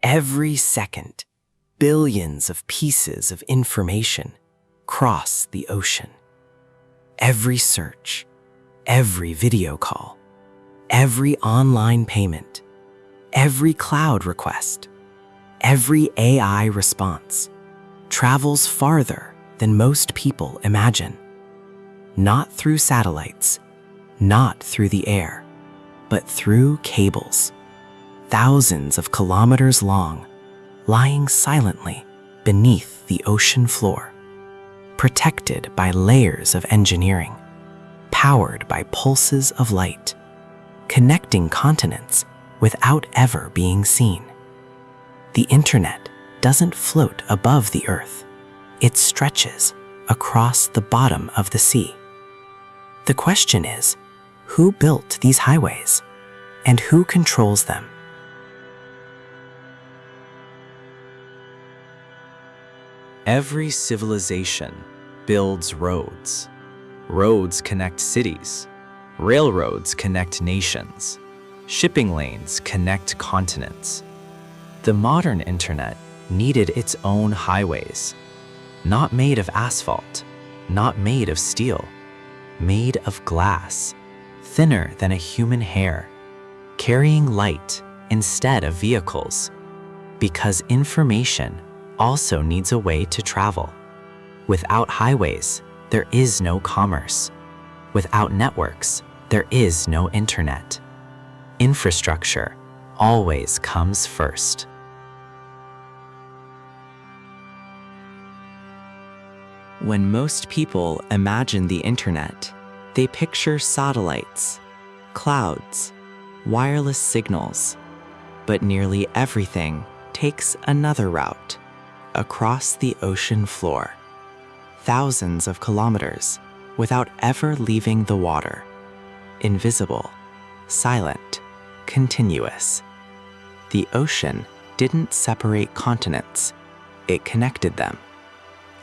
Every second, billions of pieces of information cross the ocean. Every search, every video call, every online payment, every cloud request, every AI response travels farther than most people imagine. Not through satellites, not through the air, but through cables, thousands of kilometers long, lying silently beneath the ocean floor, protected by layers of engineering, powered by pulses of light, connecting continents without ever being seen. The internet doesn't float above the earth. It stretches across the bottom of the sea. The question is, who built these highways and who controls them? Every civilization builds roads. Roads connect cities. Railroads connect nations. Shipping lanes connect continents. The modern internet needed its own highways, not made of asphalt, not made of steel, made of glass, thinner than a human hair, carrying light instead of vehicles, because information also needs a way to travel. Without highways, there is no commerce. Without networks, there is no internet. Infrastructure always comes first. When most people imagine the internet, they picture satellites, clouds, wireless signals, but nearly everything takes another route, across the ocean floor, thousands of kilometers without ever leaving the water, invisible, silent, continuous. The ocean didn't separate continents, it connected them.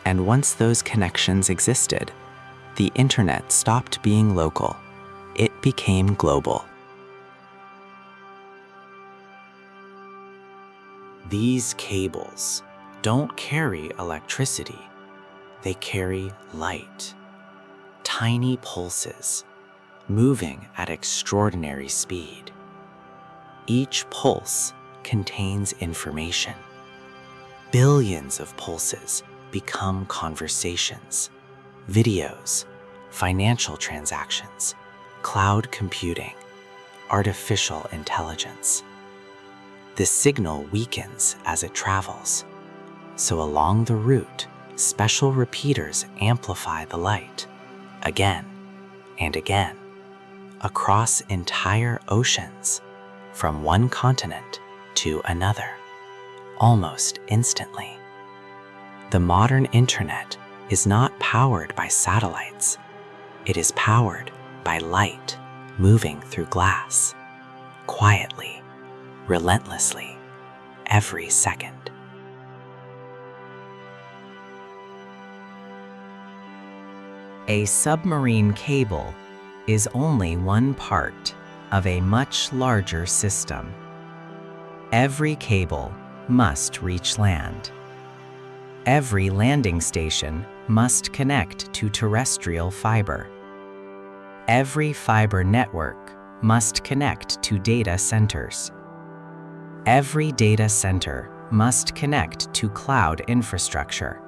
And once those connections existed, the internet stopped being local. It became global. These cables don't carry electricity. They carry light. Tiny pulses, moving at extraordinary speed. Each pulse contains information. Billions of pulses become conversations, videos, financial transactions, cloud computing, artificial intelligence. The signal weakens as it travels, so along the route, special repeaters amplify the light, again and again, across entire oceans, from one continent to another, almost instantly. The modern internet is not powered by satellites. It is powered by light moving through glass, quietly, relentlessly, every second. A submarine cable is only one part of a much larger system. Every cable must reach land. Every landing station must connect to terrestrial fiber. Every fiber network must connect to data centers. Every data center must connect to cloud infrastructure.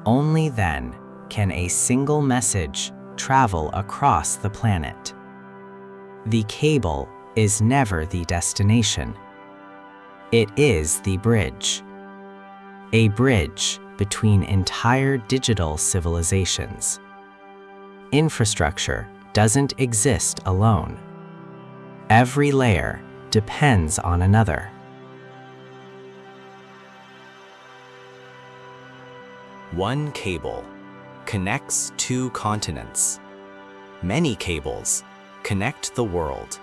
Only then can a single message travel across the planet. The cable is never the destination. It is the bridge. A bridge between entire digital civilizations. Infrastructure doesn't exist alone. Every layer depends on another. One cable connects two continents. Many cables connect the world.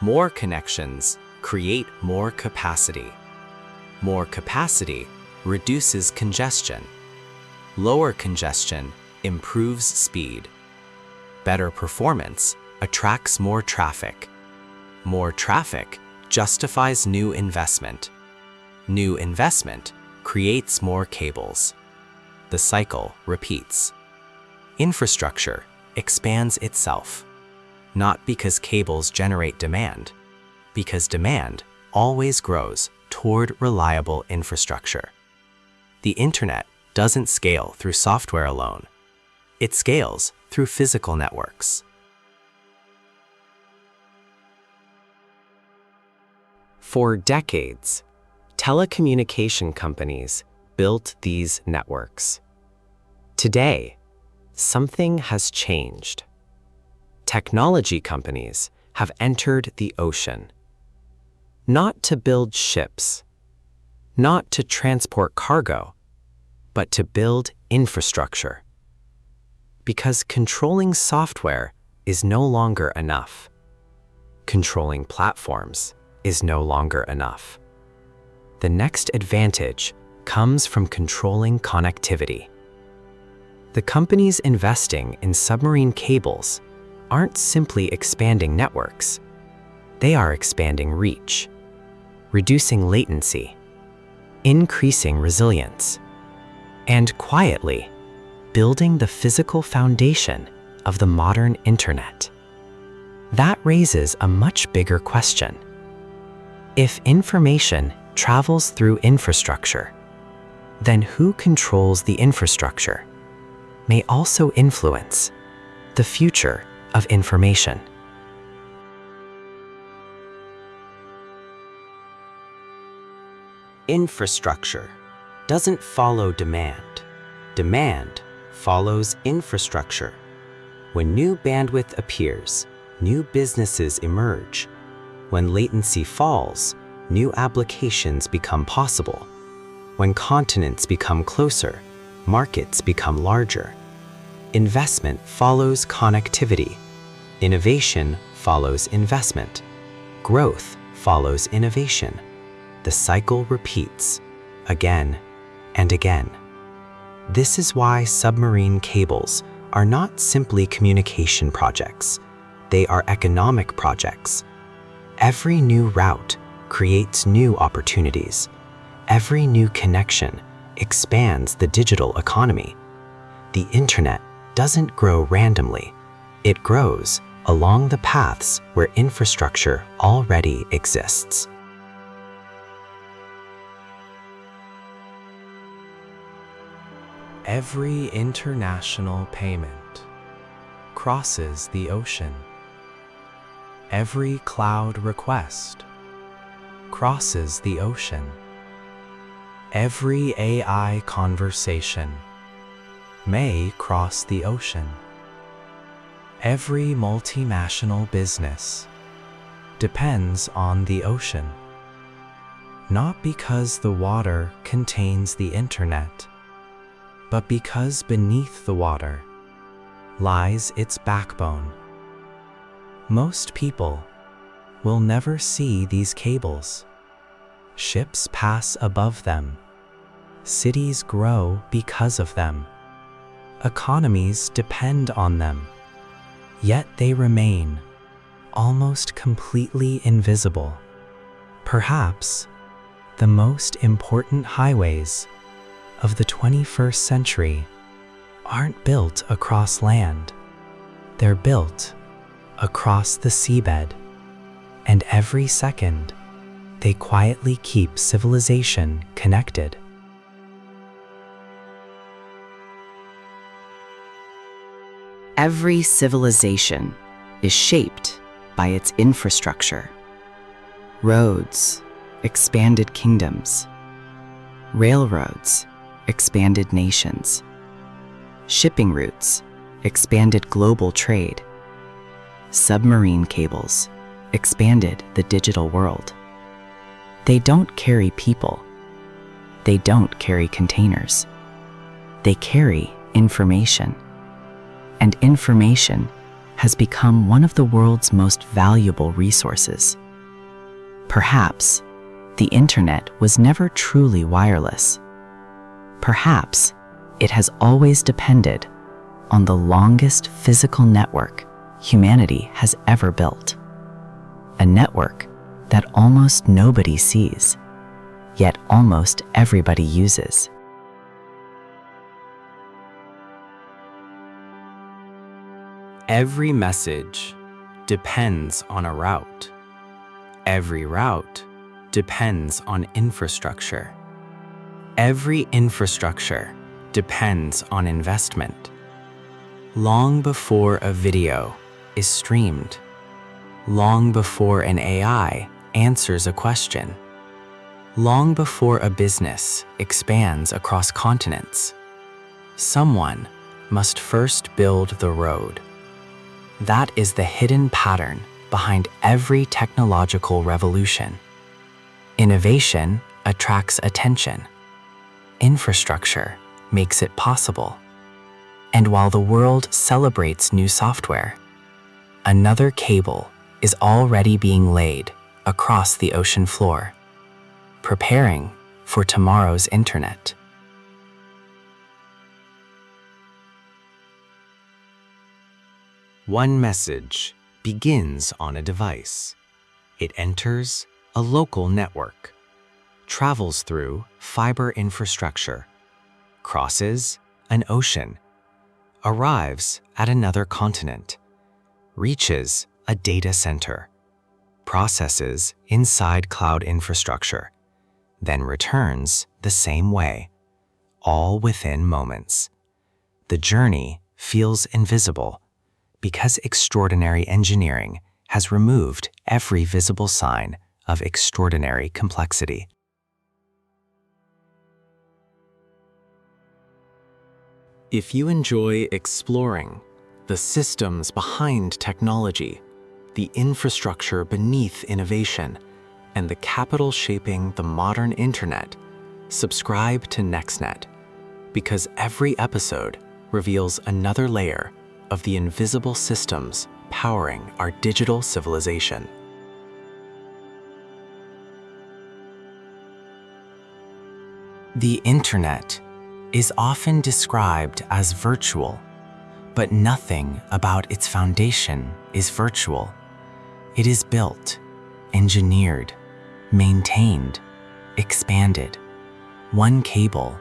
More connections create more capacity. More capacity reduces congestion. Lower congestion improves speed. Better performance attracts more traffic. More traffic justifies new investment. New investment creates more cables. The cycle repeats. Infrastructure expands itself, not because cables generate demand, because demand always grows toward reliable infrastructure. The internet doesn't scale through software alone. It scales through physical networks. For decades, telecommunication companies built these networks. Today, something has changed. Technology companies have entered the ocean. Not to build ships, not to transport cargo, but to build infrastructure. Because controlling software is no longer enough. Controlling platforms is no longer enough. The next advantage comes from controlling connectivity. The companies investing in submarine cables aren't simply expanding networks. They are expanding reach, reducing latency, increasing resilience, and quietly building the physical foundation of the modern internet. That raises a much bigger question. If information travels through infrastructure, then who controls the infrastructure may also influence the future of information. Infrastructure doesn't follow demand. Demand follows infrastructure. When new bandwidth appears, new businesses emerge. When latency falls, new applications become possible. When continents become closer, markets become larger. Investment follows connectivity. Innovation follows investment. Growth follows innovation. The cycle repeats again and again. This is why submarine cables are not simply communication projects. They are economic projects. Every new route creates new opportunities. Every new connection expands the digital economy. The internet doesn't grow randomly. It grows along the paths where infrastructure already exists. Every international payment crosses the ocean. Every cloud request crosses the ocean. Every AI conversation may cross the ocean. Every multinational business depends on the ocean. Not because the water contains the internet, but because beneath the water lies its backbone. Most people will never see these cables. Ships pass above them. Cities grow because of them. Economies depend on them. Yet they remain almost completely invisible. Perhaps the most important highways of the 21st century aren't built across land. They're built across the seabed, and every second they quietly keep civilization connected. Every civilization is shaped by its infrastructure. Roads expanded kingdoms. Railroads expanded nations. Shipping routes expanded global trade. Submarine cables expanded the digital world. They don't carry people. They don't carry containers. They carry information. And information has become one of the world's most valuable resources. Perhaps the internet was never truly wireless. Perhaps it has always depended on the longest physical network humanity has ever built. A network that almost nobody sees, yet almost everybody uses. Every message depends on a route. Every route depends on infrastructure. Every infrastructure depends on investment. Long before a video is streamed, long before an AI answers a question, long before a business expands across continents, someone must first build the road. That is the hidden pattern behind every technological revolution. Innovation attracts attention. Infrastructure makes it possible. And while the world celebrates new software, another cable is already being laid across the ocean floor, preparing for tomorrow's internet. One message begins on a device. It enters a local network, travels through fiber infrastructure, crosses an ocean, arrives at another continent, reaches a data center, processes inside cloud infrastructure, then returns the same way, all within moments. The journey feels invisible because extraordinary engineering has removed every visible sign of extraordinary complexity. If you enjoy exploring the systems behind technology, the infrastructure beneath innovation, and the capital shaping the modern internet, subscribe to NEXNET, because every episode reveals another layer of the invisible systems powering our digital civilization. The internet is often described as virtual, but nothing about its foundation is virtual. It is built, engineered, maintained, expanded. One cable,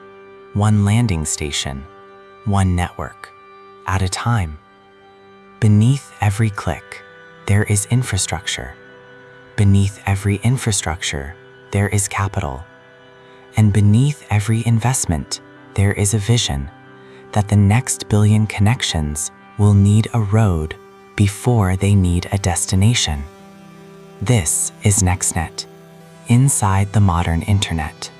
one landing station, one network at a time. Beneath every click, there is infrastructure. Beneath every infrastructure, there is capital. And beneath every investment, there is a vision that the next billion connections will need a road before they need a destination. This is NEXNET, inside the modern internet.